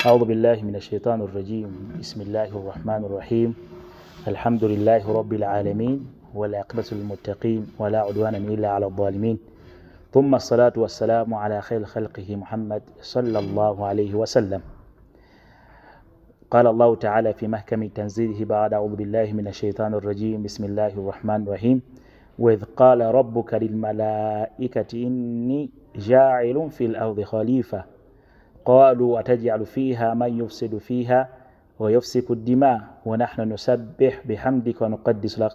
أعوذ بالله من الشيطان الرجيم. بسم الله الرحمن الرحيم. الحمد لله رب العالمين والعاقبة للمتقين ولا عدوان إلا على الظالمين، ثم الصلاة والسلام على خير خلقه محمد صلى الله عليه وسلم. قال الله تعالى في محكم تنزيله بعد أعوذ بالله من الشيطان الرجيم. بسم الله الرحمن الرحيم. وإذ قال ربك للملائكة إني جاعل في الأرض خليفة قالوا أتجعل فيها من يفسد فيها ويفسك الدماء ونحن نسبح بحمدك ونقدس لك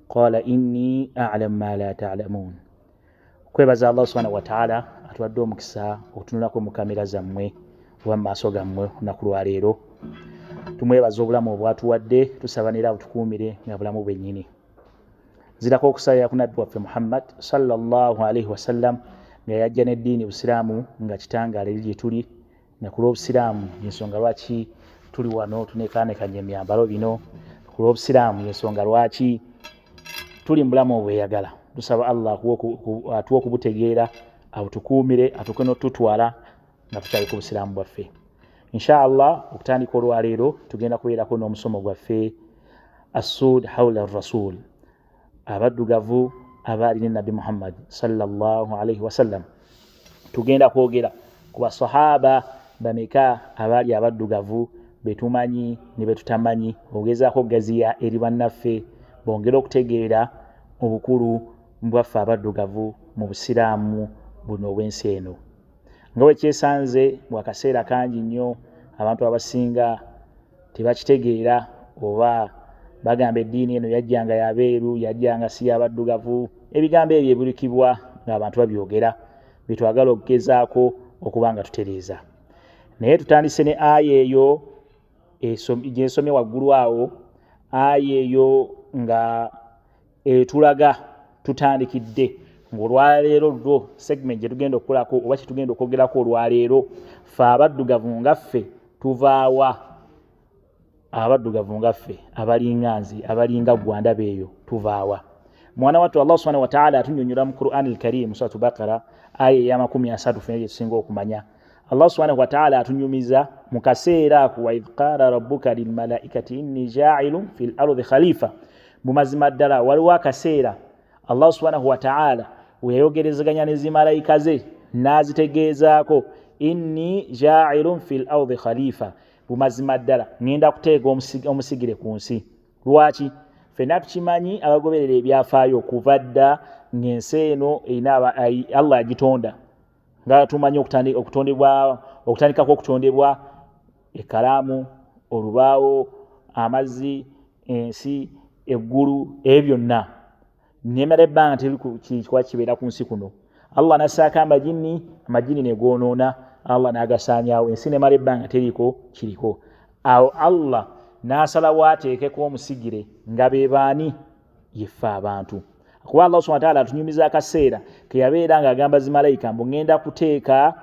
قال إني أعلم ما لا تعلمون. kwebaza Allah subhanahu wa ta'ala atuwadde omukisa otunulako mu kamera zammwe oba mu maaso gammwe olunaku lwa leero. Tumwebaza obulamu obwatuwadde, tusabanira butukuumire nga bulamu bwennyini. Zirako okusaalira ku nabbi waffe Muhammad sallallahu alaihi wasallam nga yajja n'eddiini Busiraamu nga kitangaala eri gye tuli, na ku lw'Obusiraamu y'ensonga lwaki tuli wano tunekaanekanya emyambalo bino. Ku lw'Obusiraamu y'ensonga lwaki tuli mu bulamu obweyagala. Tusaba Allah atuwe okubutegeera, abutukuumire, atuuke n'otutwala nga tukyali ku Busiraamu bwaffe. Inshaallah okutandika olwaleero tugenda kubeerako n'omusomo gwaffe As-Suud hawla ar-Rasul, abaddugavu abaali ne Nabbi Muhammad sallallahu alaihi wasallam. Tugenda kwogera ku basahaba bameka abaali abaddugavu betumanyi ne betutamanyi, ogezaako gaziya eri bannaffe bongera okutegeera obukulu bwaffe abaddugavu mu Busiraamu buno obw'ensi eno. Nga bwe kyesanze mu akaseera kangi nnyo abantu abasinga tebakitegeera, oba bagamba eddiini eno yajjanga y'abeeru, yajjanga si y'abaddugavu. Ebigambo ebyo ebirulikibwa ng'abantu babyogera, byetwagala okugezaako okuba nga tutereeza. Naye tutandise ne aya eyo gyensomye waggulu awo, aya eyo nga etulaga tutandikidde ng'olwaleero lwo segment gye tugenda okukolako oba kye tugenda okwogerako olwaleero, ffe abaddugavu nga ffe tuvaawa? Abaddugavu nga ffe abalinganzi abalinga gwandaba eyo tuvaawa? Mwana wattu Allah subhanahu wa ta'ala atunnyonnyola mu Qur'an al-Karim Suratu Baqara aya eya 30 fenna gye tusinga okumanya. Allah subhanahu wa ta'ala atunyumiza mu kaseera ako, wa idh qala rabbuka lilmalaikati inni ja'ilun fil ardi khalifa. Mu mazima ddala waliwo akaseera Allah subhanahu wa ta'ala we yayogerezaganya ne zimalayika ze n'azitegeezaako inni ja'ilun fil ardi khalifa, mu mazima ddala ngenda kuteeka omusigire ku nsi. Lwaki? Ffenna tukimanyi abagoberera ebyafaayo okuva dda ng'ensi eno Allah agitonda, nga tumanyi okutandikako okutondebwa ekkalaamu, olubaawo, amazzi, ensi, eggulu, ebyo byonna nemala ebbanga terikuba kibeera ku nsi kuno. Allah nassaako amajini ne goonoona, Allah n'agasaanyaawo, ensi nemala ebbanga teriko kiriko. Awo Allah n'asalawo ateekeko omusigire nga be baani? Yeffe abantu. Kuba Allah subhanahu wa ta'ala atunyumiza akaseera ke yabeera ng'agamba zimalayika mbu ngenda kuteeka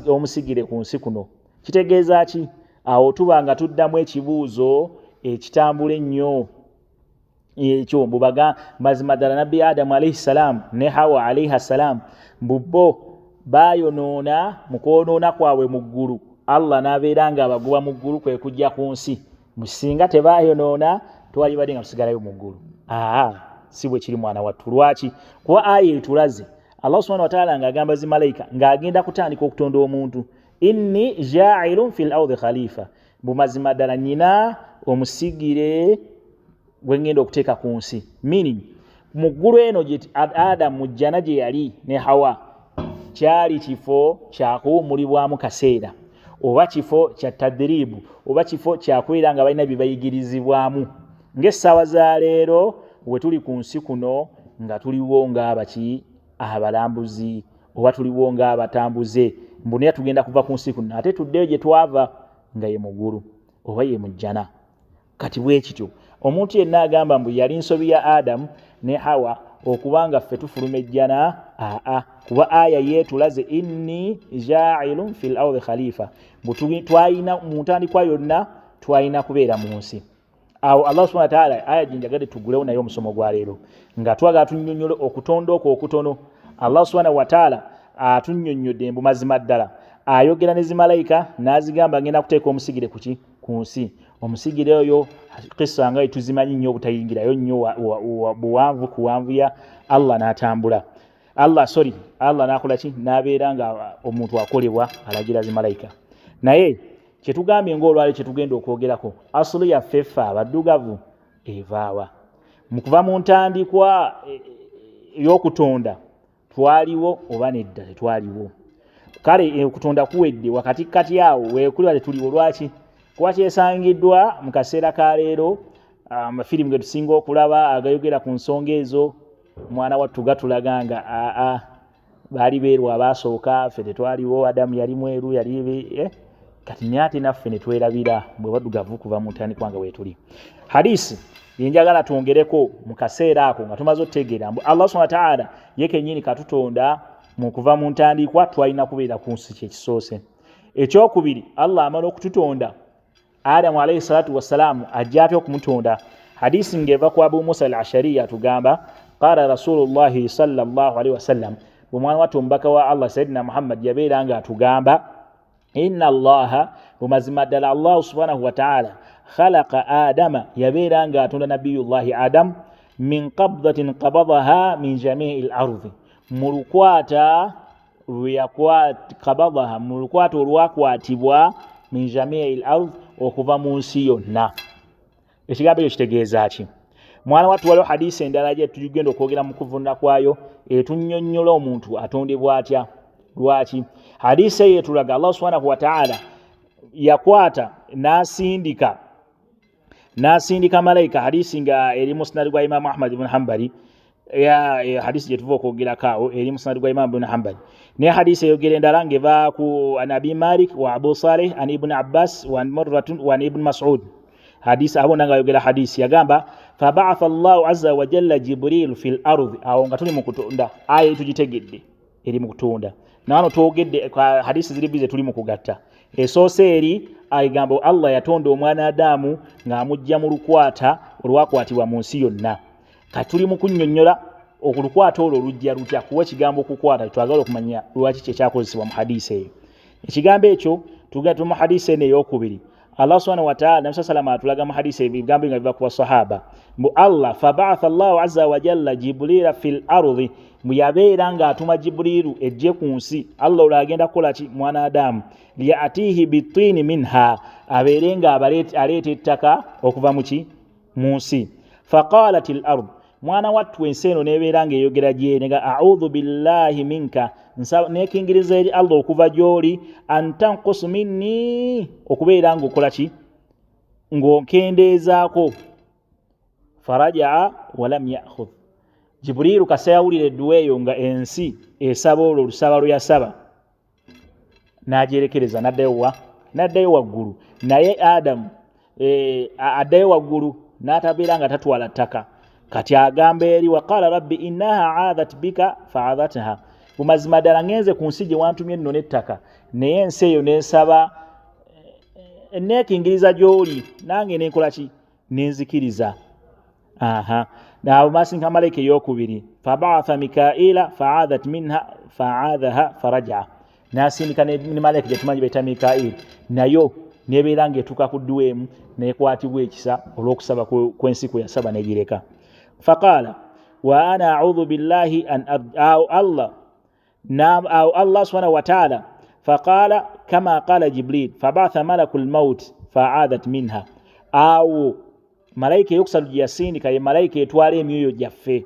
omusigire ku nsi kuno. Kitegeeza ki? Awo tuba nga tuddamu ekibuuzo ekitambula ennyo ekyo mbubaga mazima ddala Nabbi Adamu alayhi salam ne Hawa alayhi salam bo bayonoona mu kwonoona kwabwe mu ggulu. Allah n'abeera ng'abagoba mu ggulu kwe kujja ku nsi. Musinga tebayonoona twali badde nga tusigalayo mu ggulu. Si bwe kiri mwana wattu. Lwaki? Kuba aya etulaze Allah subhanahu wa ta'ala ng'agamba zimalayika ng'agenda kutandika okutonda omuntu, inni ja'ilun fil ardi khalifa, mu mazima ddala nnyina omusigire gwe ngenda okuteeka ku nsi. Meaning mu ggulu eno gye Adamu jjana gye yali ne Hawa kyali kifo kya kuwummulibwamu kaseera, oba kifo kya tadribu, oba kifo kya kubeera nga balina bye bayigirizibwamu. Ng'essaawa za leero we tuli ku nsi kuno nga tuliwo ng'abaki abalambuzi, oba tuliwo ng'abatambuze, mbunera tugenda kuva ku nsi kuno ate tuddeyo gye twava nga ye mu ggulu oba ye mu jjana. Kati bwe kityo omuntu yenna agamba mbu yali nsobi ya Adamu ne Hawa okubanga ffe tufuluma ejjana, kuba aya yeetulaze inni ja'ilun fil ardi khalifa, twalina mu ntandikwa yonna twalina kubeera mu nsi. Awo Allah subhanahu wa ta'ala aya jinjagadde tugulewo nayo omusomo gwa leero nga twagala tunnyonnyole okutonda okwo okutono. Allah subhanahu wa ta'ala atunnyonnyodde mbu mazima ddala ayogera ne zimalaika n'azigamba ngenda kuteeka omusigire ku nsi. Omusigire oyo kissa nga tuzimanyi nnyo obutayingirayo nnyo buwanvu kuwanvu ya Allah n'atambula. Allah n'akola ki? N'abeera nga omuntu akolebwa alagira zimalaika. Naye kyetugambye ng'olwali kyetugenda okwogerako, asulu yaffe ffe abaddugavu evaawa. Mu kuva mu ntandikwa y'okutonda twaliwo oba nedda tetwaliwo? Kale okutonda kuwedde wakati kati awo weekulira tetuliwo. Lwaki? Kuba kyesangiddwa mu kaseera ka leero amafirimu ge tusinga okulaba agayogera ku nsonga ezo, mwana wattu gatulaga nga baali beeru abaasooka, ffe tetwaliwo, Adamu yali mweru yali kati nyate naffe ne twerabira bwe baddugavu kuva mu ntandikwa nga weetuli. Hadisi yenjagala twongereko mu kaseera ako nga tumaze otegeera mbu Allah subhanahu wa ta'ala ye kennyini katutonda mu kuva mu ntandikwa twalina kubeera ku nsi kyekisoose. Ekyokubiri, Allah amala okututonda Adamu alayhi salatu wassalamu ajja atya okumutonda. Hadisi ngeva ku Abu Musa al-Ashari atugamba qala Rasulullahi sallallahu alayhi wasallam, omwana wattu omubaka wa Allah Sayyidina Muhammad yabeera nga atugamba inna Allaha, bumazima ddala Allah subhanahu wa ta'ala khalaqa Adama, yabeera nga atonda nabiyullahi Adam min qabdatin qabadaha min jami'il ardi, mu lukwata qabadaha, mu lukwata olwakwatibwa min jami'il ardi, okuva mu nsi yonna. Ekigambo ekyo kitegeeza ki? Mwana wattu waliwo hadisi endala gye tugenda okwogera mu kuvunna kwayo etunnyonnyola omuntu atondebwa atya. Lwaki? Hadisi eyo etulaga Allah subhanahu wa ta'ala yakwata n'asindika malayika. Hadisi nga eri musnad gwa Imam Ahmad ibn Hanbali, hadisi gye tuva okwogerako awo eri musnad gwa Imam ibn Hanbali. Ne hadisi eyogera endala ng'eva ku Abi Malik wa Abu Salih an Ibn Abbas wa Murratun wa Ibn Mas'ud. Hadisi abo nanga yogera hadisi yagamba faba'atha Allahu azza wa jalla Jibril fil ardi. Awo nga tuli mu kutonda, aya tugitegedde eri mu kutonda. Nano twogedde hadisi ziri bize tuli mu kugatta. Esoose eri ayigamba Allah yatonda omwana Adamu ng'amujja mu lukwata olwakwatibwa mu nsi yonna. Katuli mu kunnyonnyola okulukwata olwo lujja lutya, kuwa ekigambo okukwata twagala okumanya lwaki kyekyakozesebwa mu hadisi eyo. Ekigambo ekyo tugatu mu hadisi eno ey'okubiri. Allah subhanahu wa ta'ala Nabi sallallahu atulaga mu hadisi ebigambo nga biva ku basahaba mbu Allah faba'atha Allahu azza wa jalla Jibrila fil ardi, muyabeera nga atuma Jibrilu ejje ku nsi. Allah olagenda kukola ki? Mwana Adamu liyatihi bitini minha, abeere nga aleeta ettaka okuva mu nsi. Faqalat al ard, mwana wattu ensi eno nebeera nga eyogera gyene nga a'udhu billahi minka, nekingiriza eri Allah okuva gy'oli, antanqus minni, okubeera ng'okola ki? Ng'onkendeezaako. Faraja'a walam ya'khudh, Jibrilu kasayawulira edduwa eyo nga ensi esaba olwo olusaba lwe yasaba, n'agyerekereza n'addayo waggulu. Naye Adamu addayo waggulu n'atabeera nga tatwala ttaka. Kati agamba eri waqala rabbi innaha aadhat bika fa'adhatha, bumazima ddala ngenze ku nsi gye wantumye nno n'ettaka, naye ensi eyo nensaba neekingiriza gy'oli, nange nenkola ki? Nenzikiriza. Naawe masinka malayika ey'okubiri faba'atha Mikaila fa'adhat minha fa'adhaha faraja'a, n'asindika ne malayika gye tumanyi bayita Mikaili, nayo nebeera ng'etuuka ku dduwa emu n'ekwatibwa ekisa olw'okusaba kw'ensi kwe yasaba n'egireka. Faqala wa ana a'udhu billahi an Allah subhanahu wa ta'ala faqala kama qala Jibril faba'atha malakul maut fa'adhat minha. Awo malayika ey'okusatu gye yasindika ye malayika etwala emyoyo gyaffe.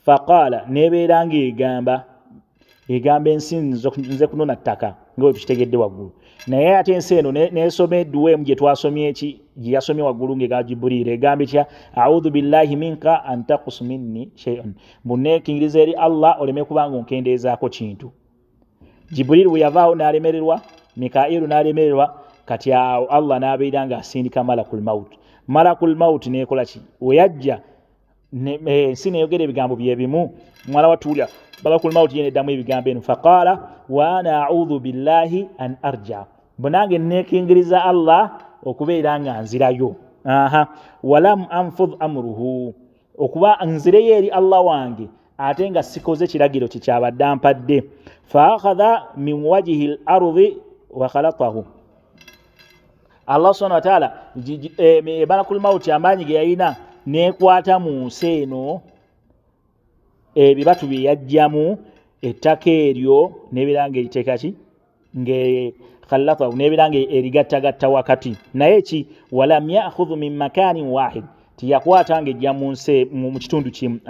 Faqala, nebeera ng'egamba ensi nze kunona ttaka nga tukitegedde waggulu. Naye ate ensi eno n'esoma edduwa emu gye twasomye gye yasomye waggulu ng'ega Jibril egamba etya? A'udhu billahi minka an taqus minni shay'un, bunneekingiriza eri Allah oleme kubanga onkendeezaako kintu. Jibril bwe yavaawo n'alemererwa, Mikailu n'alemererwa, kati awo Allah n'abeera ng'asindika malakul maut. Malakul maut n'ekola ki? We yajja ensi n'eyogera ebigambo bye bimu, mwana watulya malakul maut ye neddamu ebigambo eno faqala wa ana a'udhu billahi an arja, bonange neekingiriza Allah okubeera nga nzirayo. Walam anfudh amruhu, okuba nzireyo eri Allah wange ate nga sikoze kiragiro kikyabadde ampadde. Fa akhadha min wajhi al-ardi wa khalatahu. Allah subhanahu wa ta'ala malakul mauti amaanyi ge yalina nekwata mu nsi eno ebibatu bye yajjamu ettaka eryo n'ebiranga eriteeka ki khalatahu n'ebiranga erigattagatta wakati naye ki walam ya'khudhu min makanin wahid tiyakwata ng'ejja mu nsi mu kitundu kimu.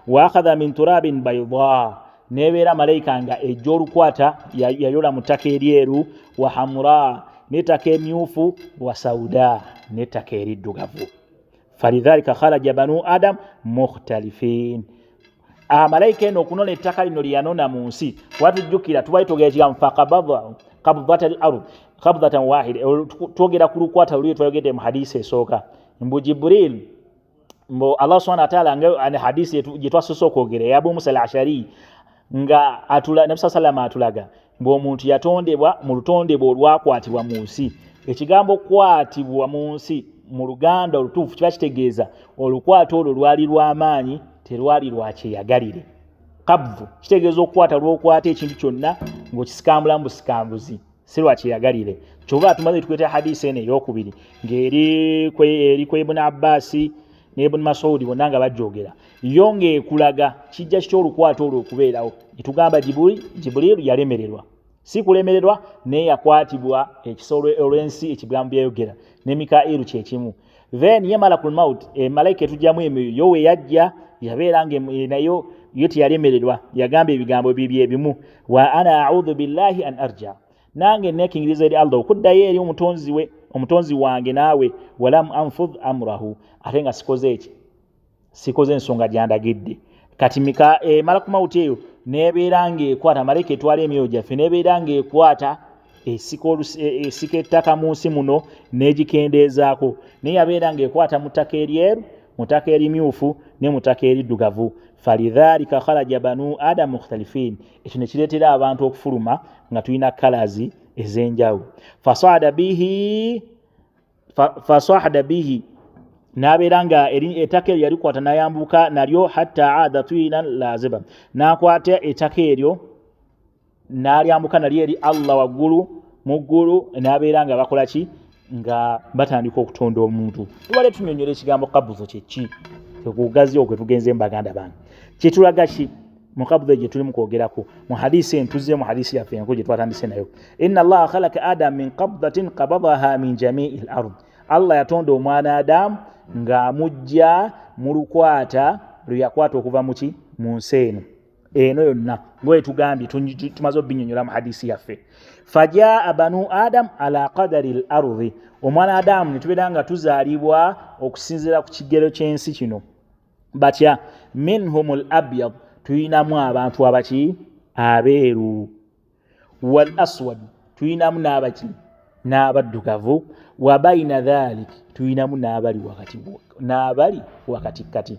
Wa akhadha min turabin bayda n'ebeera malayika nga ejja olukwata yayola mu ttaka eryeru wa hamra n'ettaka emyufu wa sauda n'ettaka eriddugavu. Falidhalika kharaja banu adam mukhtalifin. Malayika eno okunona ettaka lino lyanona mu nsi watujjukira tubaali togera kigambo qabdatan al-ard qabdatan wahida twogera ku lukwata luli twayogedde mu hadisi esooka mbu Jibril mbu Allah subhanahu wa ta'ala nga hadisi gye twasoose okwogera ya Abu Musa al-Ashari nga Nabi sallallahu atulaga mbu omuntu yatondebwa mu lutondebwa olwakwatibwa mu nsi. Ekigambo kwatibwa mu nsi mu Luganda olutuufu kiba kitegeeza olukwata olwo lwali lw'amaanyi terwali lwa kyeyagalire. Qabdhu kitegeeza okukwata lw'okwata ekintu kyonna ng'okisikambula mu busikambuzi si lwa kyeyagalire. Kyova tumaze tukweta hadisi eno ey'okubiri ng'eri ku Ibn Abbas ne Ibn Mas'ud bonna nga bajjogera yo ng'ekulaga kijja ky'olukwata olwo okubeerawo. Etugamba Jibril yalemererwa si kulemererwa naye yakwatibwa ekisolo olw'ensi ekigambo byayogera ne Mikailu kyekimu. Then ye malakul maut malayika etujjamu emyoyo yo we yajja yabeera nayo yo teyalemererwa yagamba ebigambo bibye ebimu wa ana a'udhu billahi an arja nange nekingiriza eri Allah okuddayo eri omutonzi wange naawe walam anfudh amrahu ate nga sikoze ensonga gyandagidde. Kati malakul maut eyo nebeera ng'ekwata malayika etwala emyoyo gyaffe nebeera ng'ekwata esika ettaka mu nsi muno n'egikendeezaako naye yabeera ng'ekwata mu ttaka eryeru mu ttaka erimyufu ne mu ttaka eriddugavu. Falidhalika kharaja banu adam mukhtalifin. Ekyo ne kireetera abantu okufuluma nga tulina kalazi ez'enjawulo. Fasahada bihi n'abeera nga ettaka eryo yalikwata n'ayambuka nalyo hatta aada twinan laziba n'akwata ettaka eryo n'alyambuka nalyo eri Allah waggulu mu ggulu n'abeera nga bakola ki nga batandika okutonda omuntu. Tubale tunyonyola ekigambo qabdhu kyeki okugazi okwe tugenze mu baganda bange kitulaga ki mu qabdhu gye tuli mu kwogerako mu hadisi entuze mu hadisi yaffe enko gye twatandise nayo. Inna Allah khalaqa Adam min qabdatin qabadaha min jami'il ard. Allah yatonda omwana Adamu ng'amujja mu lukwata lwe yakwata okuva mu nsi eno yonna ngoye tugambye tumaze obinyonyola mu hadisi yaffe. Fajaa banu Adam ala qadari al-ardi. Omwana Adamu ne tubeera nga tuzaalibwa okusinziira ku kigero ky'ensi kino batya minhum al-abyad tuyinamu abantu abaki abeeru wal aswad tuyinamu n'abaddugavu wa baina dhalik tuyinamu n'abali wakati kati.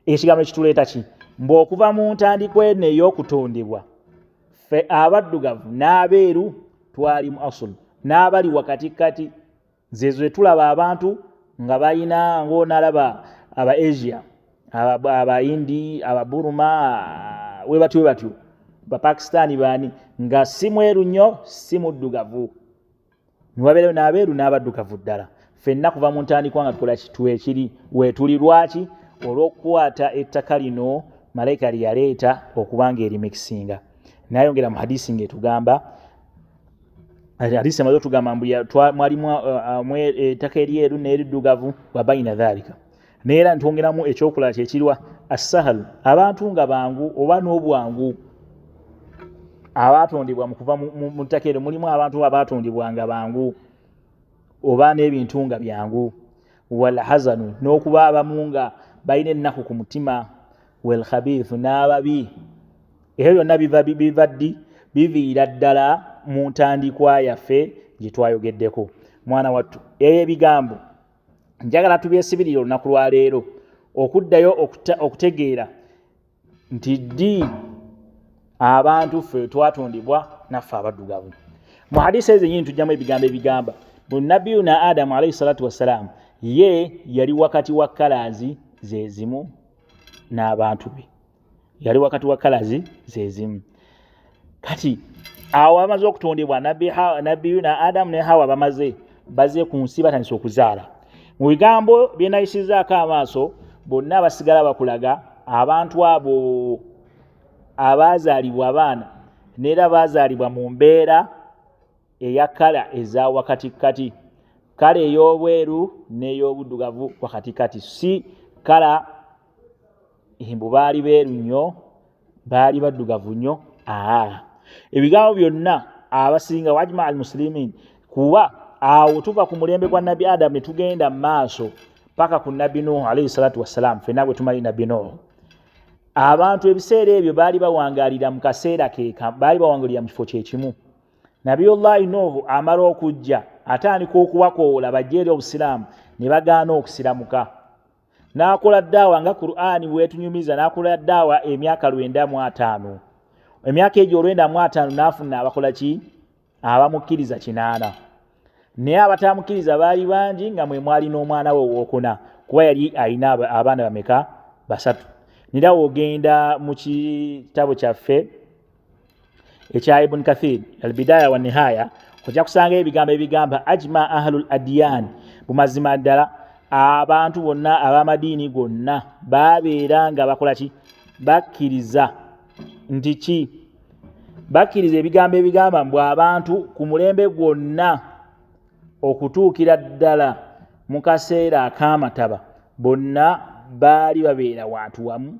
Ekigambo ekituleeta ki mbu okuva mu ntandikwa eno ey'okutondebwa ffe abaddugavu n'abeeru twali mu asul n'abali wakati kati zezo tulaba abantu nga bayina ng'onalaba aba Asia aba Indi aba Burma we batyo ba Pakistani bani nga si mweru nnyo si muddugavu niwabeerewo n'abeeru n'abaddugavu ddala. Ffenna kuva mu ntandikwa nga tukola kitwekiri weetuli lwaki olw'okukwata ettaka lino malayika lyaleeta okubanga erimikisinga. Nayongera mu hadisi ng'etugamba hadisi amaze otugamba mbu mwalimu ettaka eryeru n'eriddugavu wa baina dhalika. Neera ntwongeramu ekyokulala kyekirwa as-sahal abantu nga bangu oba n'obwangu abatondebwa mu kuva mu ttaka eryo mulimu abantu abatondebwa nga bangu oba n'ebintu nga byangu. Wal hazanu n'okuba abamu nga balina ennaku ku mutima wal khabithu n'ababi. Ebyo byonna biviira ddala mu ntandikwa yaffe gye twayogeddeko. Mwana wattu ebigambo njagala tubyesibirire olunaku lwa leero okuddayo okutegeera nti ddi abantu ffe twatondebwa naffe abaddugavu. Mu hadisi ezo nyingi tujjamu ebigambo ebigamba nabbiyu na Adamu alayhi salatu wassalaamu ye yali wakati wa kalazi ze zimu n'abantu be. yali wakati wa kalazi zezimu. Kati awo bamaze okutondebwa nabbi na Adamu ne Hawa baze ku nsi batandise okuzaala. Mu bigambo bye nayisizaako amaaso bonna basigala bakulaga abantu abo abazaalibwa abaana neera bazaalibwa mu mbeera eya kala eza wakatikati, kala ey'obweru n'ey'obuddugavu wakatikati, si kala mbu baali beeru nnyo baali baddugavu nnyo. Ebigambo byonna abasinga wajma al muslimin, kuba awo tuva ku mulembe gwa nabbi Adamu ne tugenda mu maaso paka ku nabbi Nuhu alayhi salatu wassalam, ffenna bwe tumanyi nabbi Nuhu. Abantu ebiseera ebyo baali bawangaalira mu kaseera keeka, baali bawangaalira mu kifo kyekimu. Nabiyullahi Nuhu amala okujja atandika okuwakoola bajje eri obusiraamu ne bagaana okusiramuka. N'akola ddaawa nga Qur'ani bwetunyumiza, n'akola ddaawa emyaka 95. Emyaka egyo 95 n'afuna abakola ki? Abamukkiriza 8. Naye abatamukkiriza baali bangi nga mwe mwali n'omwana we owookuna, kuba yali alina abaana bameka? 3. Nira ogenda mu kitabo kyaffe ekya Ibn Kathir al-Bidaya wa Nihaya, ojja kusanga ebigambo ebigamba ajma ahlul adyan, bumazima ddala abantu bonna ab'amadiini gonna babeera nga bakola ki? Bakkiriza nti ki? Bakkiriza ebigambo ebigamba mbu abantu ku mulembe gwonna okutuukira ddala mu kaseera ak'amataba bonna baali babeera wantu wamu,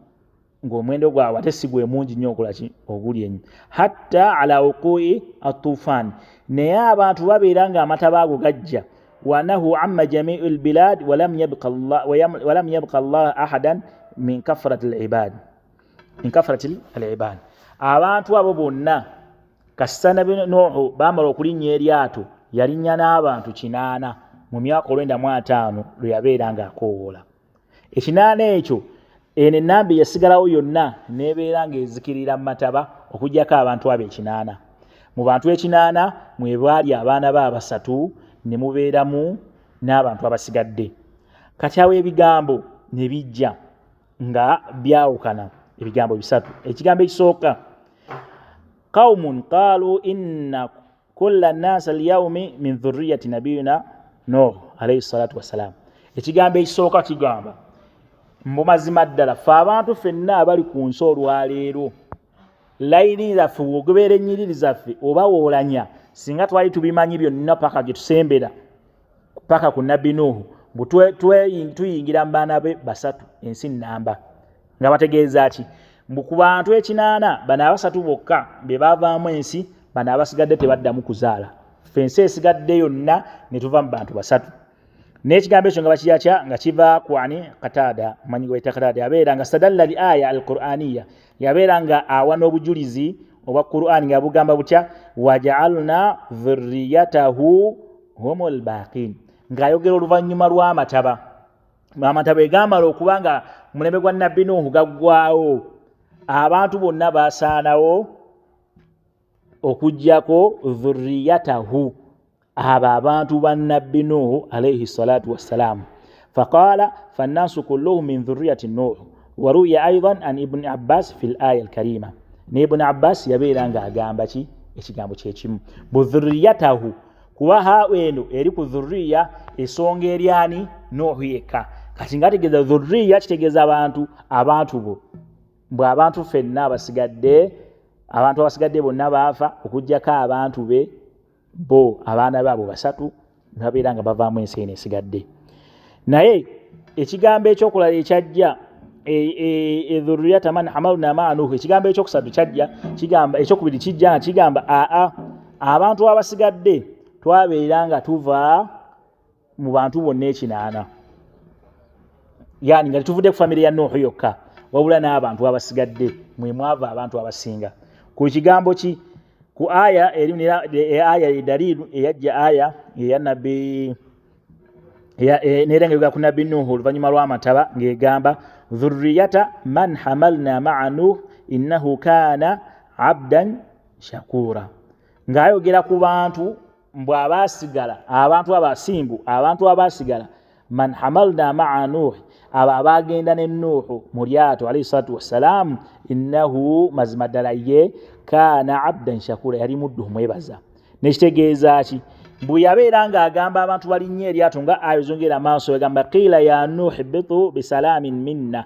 ng'omuwendo gwabwe ate si gwe mungi nnyo okola ki? Oguli ennyo. Hatta ala wuqu'i at-tufan, naye abantu babeera ng'amataba ago gajja. Wanahu amma jami'il bilad walam yabqa Allah ahadan min kafratil ibad. Abantu abo bonna kasita nabbi Nuhu baamala okulinnya eryato, yalinnya n'abantu 8 mu myaka 95 lwe yabeera ng'akoowoola. 8 ekyo eno ennamba yasigalawo yonna n'ebeera ng'ezikirira mu mataba okuggyako abantu abo 8. Mu bantu 8 mwe baali abaana be 3 ne mubeeramu n'abantu abasigadde. Kati awo ebigambo ne bijja nga byawukana ebigambo 3. Ekigambo ekisooka qaumun qalu inna kulla nnaasa alyawmi min dhurriyyati nabiyina Nuh alayhi salatu wassalam. Ekigambo ekisooka kigamba mu mazima ddala ffe abantu ffenna abali ku nsi olwaleero, layini zaffe wogobeera ennyiriri zaffe oba woolanya, singa twali tubimanyi byonna paka gye tusembera paka ku nabbi Nuhu, tuyingira mu baana be 3 ensi nnamba, nga bategeeza ki? Mbu ku bantu 8 bano 3 bokka be baavaamu ensi, bano abasigadde tebaddamu kuzaala. Ffe ensi esigadde yonna ne tuva mu bantu 3. N'ekigambo ekyo nga bakiyakya nga kiva kwani Qatada, manyi gwe Qatada yabeera nga sadalla li aya al-Qur'aniyya, yabeera nga awa n'obujulizi obwa Qur'ani nga bugamba butya waja'alna dhurriyyatahu humul baqin, ng'ayogera oluvannyuma lw'amataba. Amataba egamala okuba nga mulembe gwa nabbi Nuhu gaggwaawo, abantu bonna baasaanawo okuggyako dhurriyyatahu, abo abantu ba nabbi Nuhu alayhi salatu wassalam. Faqala fannaasu kulluhum min dhurriyyati Nuh, wa ruwiya aidan an Ibn Abbas fi al-aya al-karima. Ne Ibn Abbas yabeera ng'agamba ki? Ekigambo kyekimu bu dhurriyyatahu, kuba haawe eno eri ku dhurriya esonga eryani? Nuhu yekka. Kati nga tegeeza dhurriya kitegeeza abantu bo, mbwe abantu ffenna abasigadde, abantu abasigadde bonna baafa okuggyako abantu be bo abaana baabo 3 babeera nga bavaamu ensi eno esigadde. Naye ekigambo ekyokulala ekyajja dhurriyata man hamalna ma'a Nuh, ekigambo ekyokusatu kyajja kigamba, ekyokubiri kijja nga kigamba abantu abasigadde twabeera nga tuva mu bantu bonna 8, yani nga tuvudde ku famire ya Nuhu yokka, wabula n'abantu abasigadde mwe mwava abantu abasinga. Ku kigambo ki? Ku aya aya dalilu eyajja aya eya nabbi nerenga ku nabbi Nuhu oluvannyuma lw'amataba ng'egamba dhurriyata man hamalna ma'a Nuh innahu kana abdan shakura, ng'ayogera ku bantu mbwe abaasigala, abantu abasimbu, abantu abaasigala man hamalna ma'a nuh aba abagenda ne nuhu mu lyato alayhi salatu wassalam innahu mazima ddala ye kana abdan shakura yali muddu mwebaza nekitegeeza ki bwe yabeera ng'agamba abantu balinnye eryato nga ayo zongera maaso yagamba qila ya nuh bitu bisalamin minna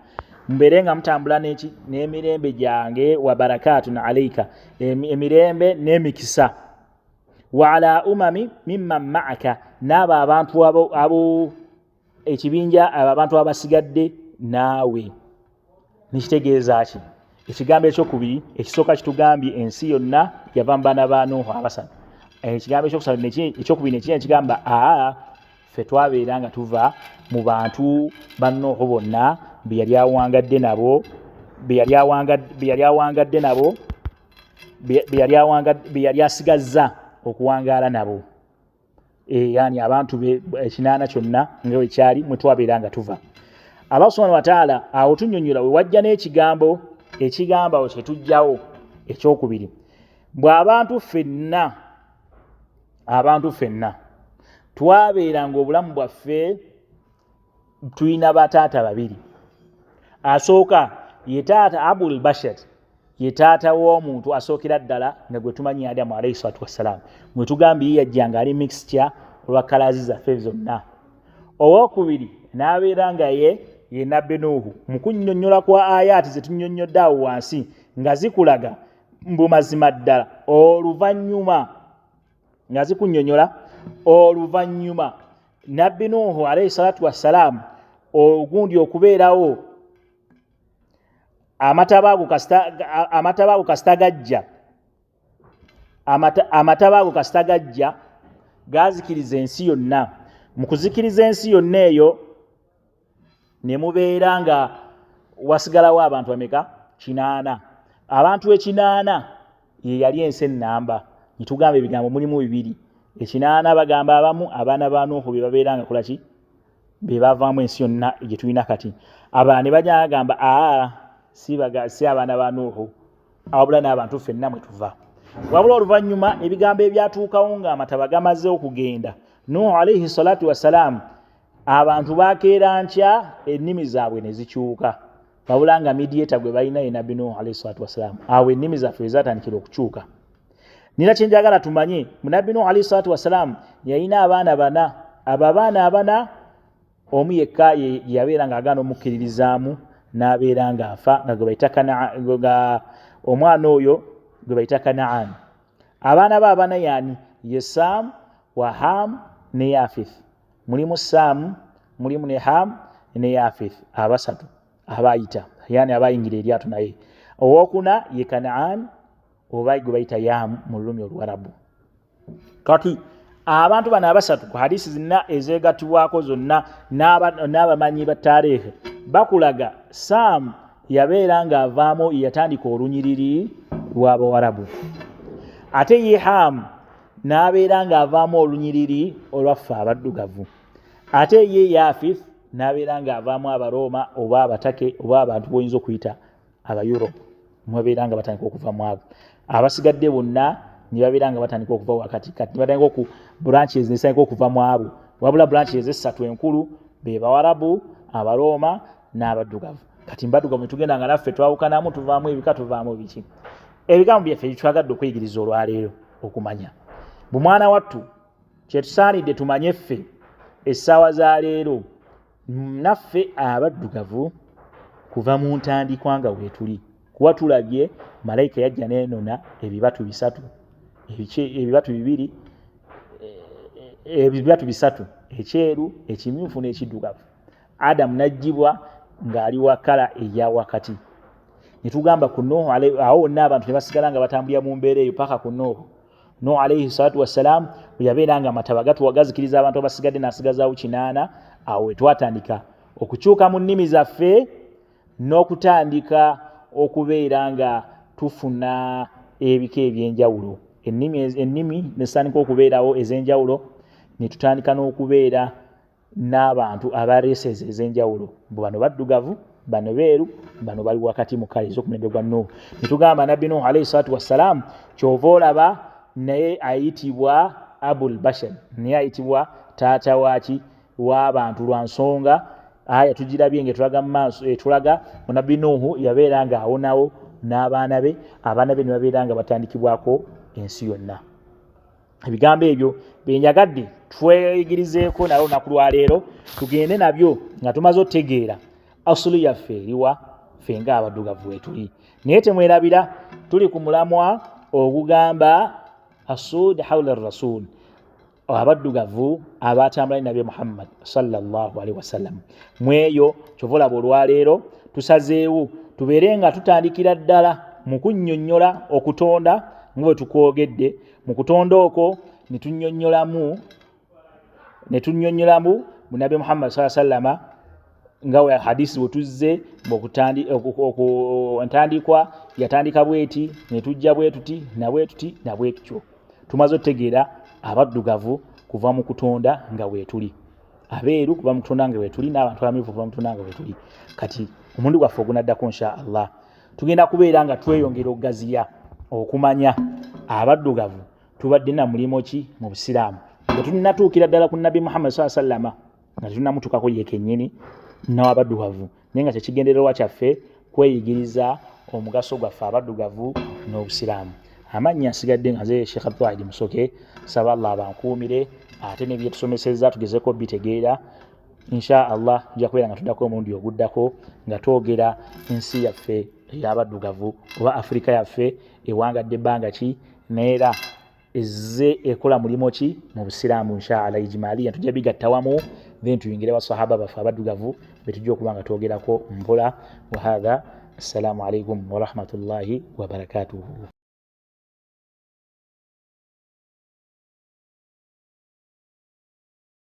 mbeere nga mutambula n'eki n'emirembe gyange wa barakatun alayka emirembe n'emikisa wa ala umami mimman ma'aka n'abo abantu abo ekibinja abantu abasigadde naawe nikitegeeza ki ekigambo ekyokubiri ekisooka kitugambye ensi yonna yava mu baana ba Nuhu abasatu ekigambo ekyokusatu ekyokubiri nekiri kigamba ffe twabeera nga tuva mu bantu ba Nuhu bonna be yali awangadde nabo be yali asigazza okuwangaala nabo yani abantu ekinaana kyonna nga wekyali mwe twabeera nga tuva. Allah subhanahu wa ta'ala awo tunnyonnyola we wajja n'ekigambo ekigambawo kye tujjawo ekyokubiri bwe abantu ffenna twabeera ng'obulamu bwaffe tulina bataata babiri. Asooka ye taata Abul Bashar ye taata w'omuntu asookera ddala nga gwe tumanyi Adamu alayhi salatu wassalam mwe tugambye yajjanga ali mixture olwa kalazi zaffe zonna. Owookubiri n'abeera nga ye nabbi Nuhu mu kunnyonnyola kwa ayaati ze tunnyonnyodde awo wansi nga zikulaga mbu mazima ddala oluvannyuma nga zikunnyonnyola oluvannyuma nabbi Nuhu alayhi salatu wassalam ogundi okubeerawo amatabaago kasita gajja gazikiriza ensi yonna. Mu kuzikiriza ensi yonna eyo ne mubeera nga wasigalawo abantu bameka 8. Abantu 8 ye yali ensi ennamba. Nitugamba ebigambo mulimu bibiri. 8 bagamba abamu abaana ba Nuhu be babeera nga kolaki be bavaamu ensi yonna gye tulina kati. Abalala ne bajja bagamba si abaana ba Nuhu wabula n'abantu ffenna mwe tuva. Wabula oluvannyuma ebigambo ebyatuukawo ng'amataba gamaze okugenda Nuhu alayhi salatu wassalam abantu bakeera nkya ennimi zaabwe ne zikyuka wabula nga mediator gwe balina ye nabbi Nuhu alayhi salatu wassalam awo ennimi zaffe we zaatandikira okukyuka. Nina kye njagala tumanye mu nabbi Nuhu alayhi salatu wassalam yalina abaana 4. Abo abaana 4 omu yekka yabeera ng'agaana omukkiririzaamu n'abeera ng'afa nga gwe bayita omwana oyo gwe bayita Kanaan. Abaana ba abana yani ye Sam wa Ham ne Yafith. Mulimu Sam mulimu ne Ham ne Yafith abasatu abayita yani abayingira eryato naye. Owokuna ye Kanaan oba gwe bayita Yam mu lulumi Oluwarabu. Kati abantu bano abasatu ku hadisi zonna ezeegatibwako zonna n'abamanyi ba taarikhi bakulaga Sam yabeera ng'avaamu yatandika olunyiriri lw'Abawarabu ate ye Ham n'abeera ng'avaamu olunyiriri olwaffe abaddugavu ate ye Yafith n'abeera ng'avaamu Abarooma oba Abatake oba abantu boyinza okuyita Abayurope mwebeera nga batandika okuva mu abo. Abasigadde bonna ne babeera nga batandika okuva wakati kati ne batandika ku branches nezitandika okuva mu abo wabula branches essatu enkulu be Bawarabu Abarooma n'abaddugavu. Kati mbaddugavu tugenda nga naffe twawukanamu tuvaamu ebika tuvaamu biki. Ebigambo byaffe twagadde okuyigiriza olwaleero okumanya bu mwana wattu kye tusaanidde tumanye ffe essaawa za leero naffe abaddugavu kuva mu ntandikwa nga weetuli kuba tulabye malayika yajja neenona ebibatu 3 ebibatu bisatu ekyeru ekimyufu n'ekiddugavu. Adamu najjibwa ng'ali wa kala eya wakati. Nitugamba ku Nuhu awo n'abantu ne basigala nga batambulira mu mbeera eyo paka ku Nuhu alayhi salatu wassalam yabeera nga amataba gatuwagazikiriza abantu abasigadde n'asigazaawo 8. Awo twatandika okukyuka mu nnimi zaffe n'okutandika okubeera nga tufuna ebika ebyenjawulo. Ennimi nesandika okubeerawo ez'enjawulo ne tutandika n'okubeera n'abantu abareeseze ez'enjawulo. Bano baddugavu bano beeru bano bali wakati mu kale ez'okumulembera gwa Nuhu. Nitugamba nabbi Nuhu alayhi salatu wassalam kyova olaba naye ayitibwa Abul Bashar naye ayitibwa taata waaki w'abantu lwa nsonga aya tugirabye ng'etulaga mu maaso etulaga munabbi Nuuhu yabeera ng'awonawo n'abaana be ne babeera nga batandikibwako ensi yonna. Ebigambo ebyo byenjagadde tweyigirizeeko naye olunaku lwa leero tugende nabyo nga tumaze otegeera asulu yaffe eriwa ffe ng'abaddugavu wetuli. Naye temwerabira tuli ku mulamwa ogugamba asud hawla rasul, abaddugavu abatambula Nabi Muhammad sallallahu alaihi wasallam. Mweyo kyova olaba olwaleero tusazeewo tubeere nga tutandikira ddala mu kunnyonnyola okutonda nga bwe tukwogedde. Mu kutonda okwo ne tunnyonnyolamu Nabi Muhammad sallallahu alaihi wasallam nga we hadisi bwe tuzze entandikwa yatandika bweti ne tujja bwe tuti na bwe tuti na bwe tutyo. Tumaze otegeera abaddugavu kuva mu kutonda nga weetuli, abeeru kuva mu kutonda nga weetuli, n'abantu abamyufu kuva mu kutonda nga weetuli. Kati omundi gwaffe ogunaddako insha Allah tugenda kubeera nga tweyongera okugaziya okumanya abaddugavu tubadde na mulimo ki mu Busiraamu nga tulinatuukira ddala ku Nabi Muhammad sallallahu alaihi wasallam nga tunamutukako ye kennyini n'abaddugavu, naye nga kyekigendererwa kyaffe kweyigiriza omugaso gwaffe abaddugavu n'Obusiraamu. Amannya nsigadde nga nze Sheikh Abdulwahid Musoke, saba Allah abankuumire ate ne bye tusomesezza tugezeko bitegeera. Insha Allah nja kubeera nga tuddako omulundi oguddako nga twogera ensi yaffe ey'abaddugavu oba Afrika yaffe ewangadde ebbanga ki neera ezze ekola mulimo ki mu Busiraamu insha Allah ijimaliya. Tujja bigatta wamu then tuyingire basahaba baffe abaddugavu be tujja okuba nga twogerako mpola. Wa hadha assalamu alaikum wa rahmatullahi wa barakatuhu.